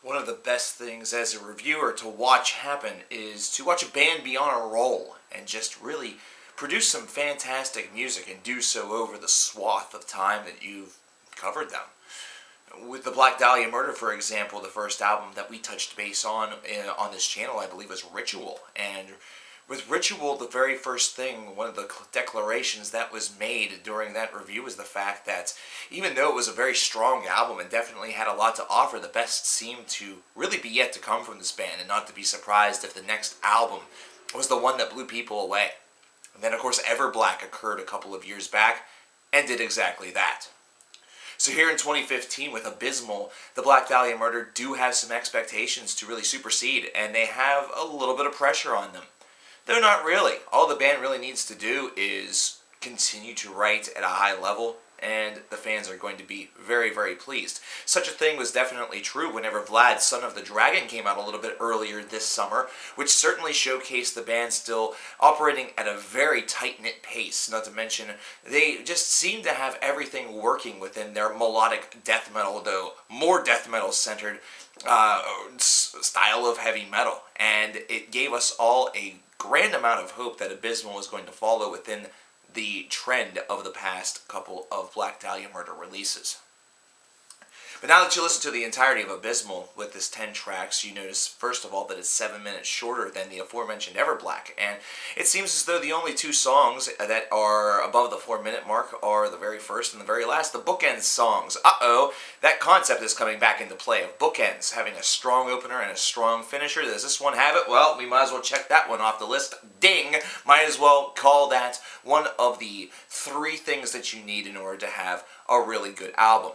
One of the best things as a reviewer to watch happen is to watch a band be on a roll and just really produce some fantastic music and do so over the swath of time that you've covered them. With the Black Dahlia Murder, for example, the first album that we touched base on this channel, I believe, was Ritual. And with Ritual, the very first thing, one of the declarations that was made during that review was the fact that even though it was a very strong album and definitely had a lot to offer, the best seemed to really be yet to come from this band, and not to be surprised if the next album was the one that blew people away. And then, of course, Everblack occurred a couple of years back and did exactly that. So here in 2015 with Abysmal, the Black Dahlia Murder do have some expectations to really supersede, and they have a little bit of pressure on them. Though not really. All the band really needs to do is continue to write at a high level, and the fans are going to be very, very pleased. Such a thing was definitely true whenever Vlad, Son of the Dragon, came out a little bit earlier this summer, which certainly showcased the band still operating at a very tight-knit pace. Not to mention, they just seem to have everything working within their melodic death metal, though more death metal-centered style of heavy metal. And it gave us all a grand amount of hope that Abysmal was going to follow within the trend of the past couple of Black Dahlia Murder releases. But now that you listen to the entirety of Abysmal with this 10 tracks, you notice, first of all, that it's 7 minutes shorter than the aforementioned Everblack. And it seems as though the only two songs that are above the 4-minute mark are the very first and the very last, the bookends songs. Uh-oh, that concept is coming back into play of bookends, having a strong opener and a strong finisher. Does this one have it? Well, we might as well check that one off the list. Ding! Might as well call that one of the 3 things that you need in order to have a really good album.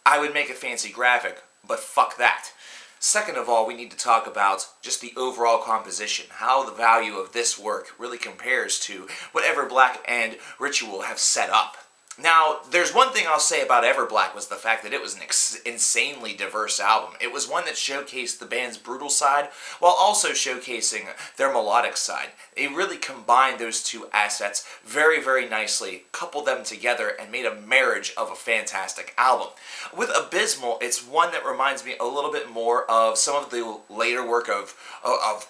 I would make a fancy graphic, but fuck that. Second of all, we need to talk about just the overall composition, how the value of this work really compares to what Everblack and Ritual have set up. Now, there's one thing I'll say about Everblack was the fact that it was an insanely diverse album. It was one that showcased the band's brutal side while also showcasing their melodic side. They really combined those two assets very, very nicely, coupled them together, and made a marriage of a fantastic album. With Abysmal, it's one that reminds me a little bit more of some of the later work of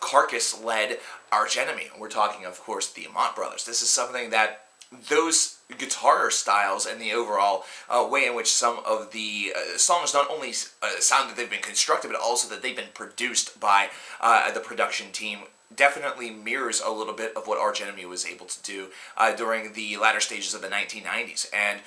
Carcass-led Arch Enemy. We're talking, of course, the Amont Brothers. This is something that those guitar styles and the overall way in which some of the songs not only sound that they've been constructed, but also that they've been produced by the production team definitely mirrors a little bit of what Arch Enemy was able to do during the latter stages of the 1990s. And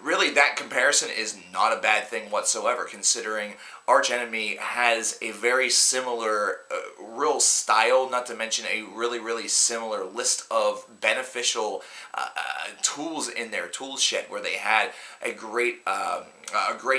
really, that comparison is not a bad thing whatsoever, considering Arch Enemy has a very similar real style, not to mention a really, really similar list of beneficial tools in their tool shed, where they had a great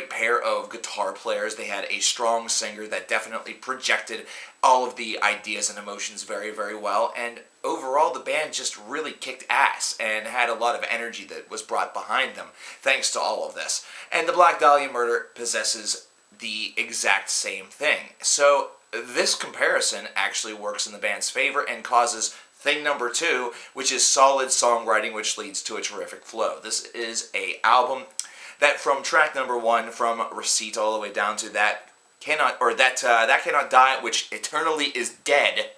pair of guitar players. They had a strong singer that definitely projected all of the ideas and emotions very, very well, and overall the band just really kicked ass and had a lot of energy that was brought behind them thanks to all of this. And the Black Dahlia Murder possesses the exact same thing. So this comparison actually works in the band's favor and causes thing number 2, which is solid songwriting, which leads to a terrific flow. This is an album that from track number 1, from Receipt all the way down to That Cannot Die, which eternally is dead,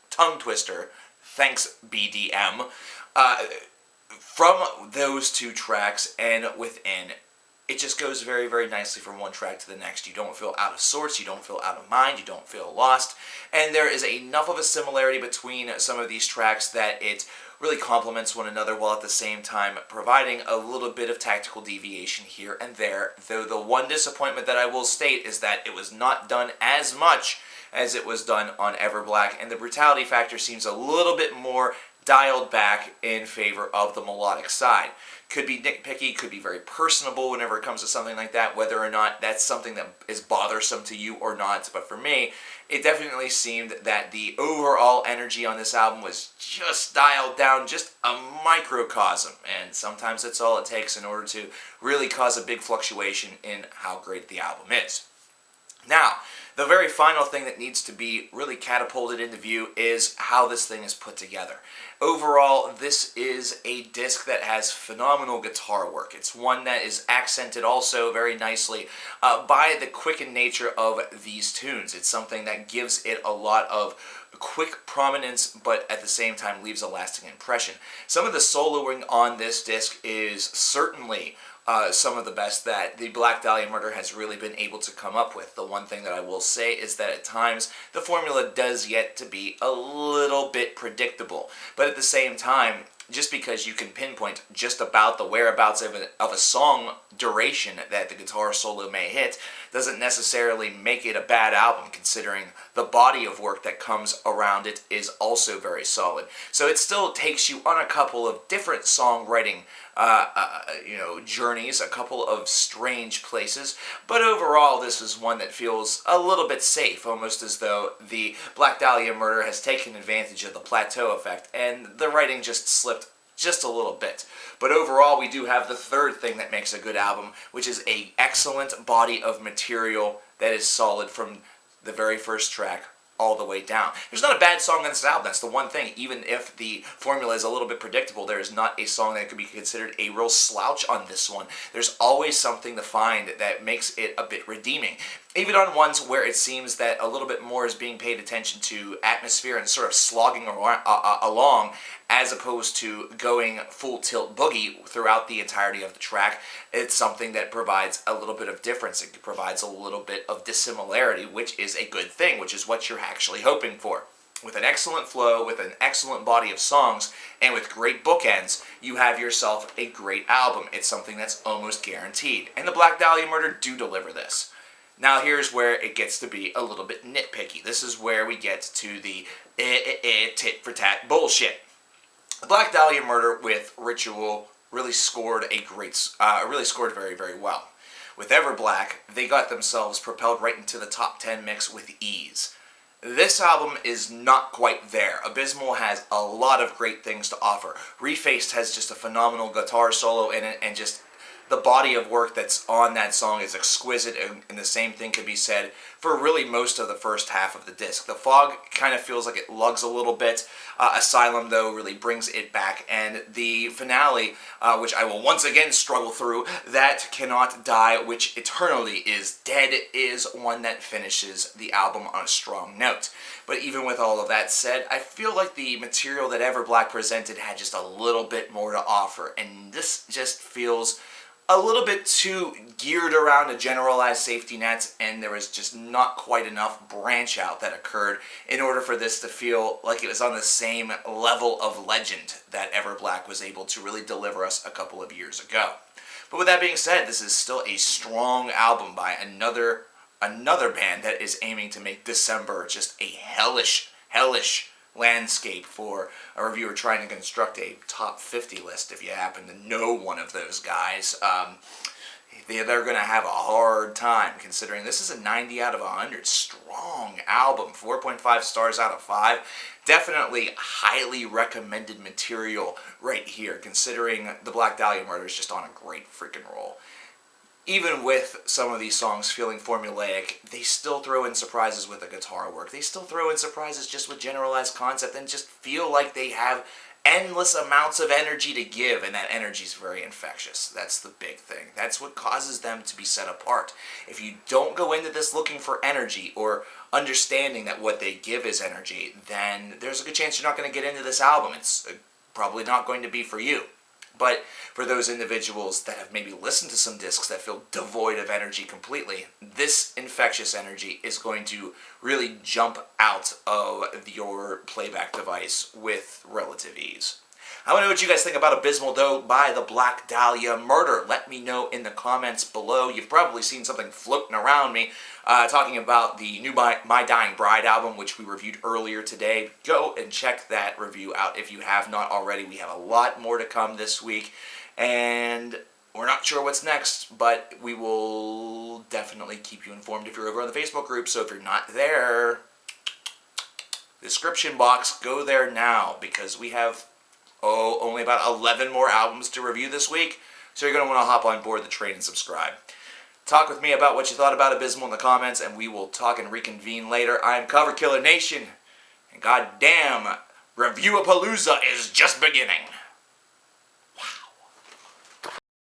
tongue twister, thanks BDM, from those 2 tracks and within, it just goes very, very nicely from one track to the next. You don't feel out of sorts, you don't feel out of mind, you don't feel lost, and there is enough of a similarity between some of these tracks that it really complements one another, while at the same time providing a little bit of tactical deviation here and there, though the one disappointment that I will state is that it was not done as much as it was done on Everblack, and the brutality factor seems a little bit more dialed back in favor of the melodic side. Could be nitpicky, could be very personable whenever it comes to something like that, whether or not that's something that is bothersome to you or not. But for me, it definitely seemed that the overall energy on this album was just dialed down, just a microcosm. And sometimes that's all it takes in order to really cause a big fluctuation in how great the album is. Now, the very final thing that needs to be really catapulted into view is how this thing is put together. Overall, this is a disc that has phenomenal guitar work. It's one that is accented also very nicely by the quickened nature of these tunes. It's something that gives it a lot of quick prominence, but at the same time leaves a lasting impression. Some of the soloing on this disc is certainly some of the best that the Black Dahlia Murder has really been able to come up with. The one thing that I will say is that at times the formula does yet to be a little bit predictable, but at the same time, just because you can pinpoint just about the whereabouts of a song duration that the guitar solo may hit doesn't necessarily make it a bad album, considering the body of work that comes around it is also very solid. So it still takes you on a couple of different songwriting journeys, a couple of strange places, but overall this is one that feels a little bit safe, almost as though the Black Dahlia Murder has taken advantage of the plateau effect and the writing just slipped just a little bit. But overall, we do have the third thing that makes a good album, which is an excellent body of material that is solid from the very first track all the way down. There's not a bad song on this album. That's the one thing. Even if the formula is a little bit predictable, there is not a song that could be considered a real slouch on this one. There's always something to find that makes it a bit redeeming. Even on ones where it seems that a little bit more is being paid attention to atmosphere and sort of slogging along, as opposed to going full tilt boogie throughout the entirety of the track, it's something that provides a little bit of difference. It provides a little bit of dissimilarity, which is a good thing, which is what you're actually hoping for. With an excellent flow, with an excellent body of songs, and with great bookends, you have yourself a great album. It's something that's almost guaranteed. And the Black Dahlia Murder do deliver this. Now here's where it gets to be a little bit nitpicky. This is where we get to the tit-for-tat bullshit. The Black Dahlia Murder with Ritual really scored very, very well. With Everblack, they got themselves propelled right into the top 10 mix with ease. This album is not quite there. Abysmal has a lot of great things to offer. Refaced has just a phenomenal guitar solo in it, and just the body of work that's on that song is exquisite, and the same thing could be said for really most of the first half of the disc. The Fog kind of feels like it lugs a little bit. Asylum, though, really brings it back, and the finale, which I will once again struggle through, That Cannot Die, which eternally is dead, is one that finishes the album on a strong note. But even with all of that said, I feel like the material that Everblack presented had just a little bit more to offer, and this just feels a little bit too geared around a generalized safety net, and there was just not quite enough branch out that occurred in order for this to feel like it was on the same level of legend that Everblack was able to really deliver us a couple of years ago. But with that being said, this is still a strong album by another band that is aiming to make December just a hellish landscape for a reviewer trying to construct a top 50 list. If you happen to know one of those guys, they're going to have a hard time, considering this is a 90 out of 100 strong album, 4.5 stars out of 5. Definitely highly recommended material right here, considering the Black Dahlia Murder is just on a great freaking roll. Even with some of these songs feeling formulaic, they still throw in surprises with the guitar work. They still throw in surprises just with generalized concept, and just feel like they have endless amounts of energy to give, and that energy is very infectious. That's the big thing. That's what causes them to be set apart. If you don't go into this looking for energy or understanding that what they give is energy, then there's a good chance you're not going to get into this album. It's probably not going to be for you. But for those individuals that have maybe listened to some discs that feel devoid of energy completely, this infectious energy is going to really jump out of your playback device with relative ease. I want to know what you guys think about Abysmal, though, by the Black Dahlia Murder. Let me know in the comments below. You've probably seen something floating around me talking about the new My Dying Bride album, which we reviewed earlier today. Go and check that review out if you have not already. We have a lot more to come this week, and we're not sure what's next, but we will definitely keep you informed if you're over on the Facebook group. So if you're not there, description box, go there now, because we have only about 11 more albums to review this week, so you're going to want to hop on board the train and subscribe. Talk with me about what you thought about Abysmal in the comments, and we will talk and reconvene later. I'm Cover Killer Nation, and goddamn, Review-a-Palooza is just beginning.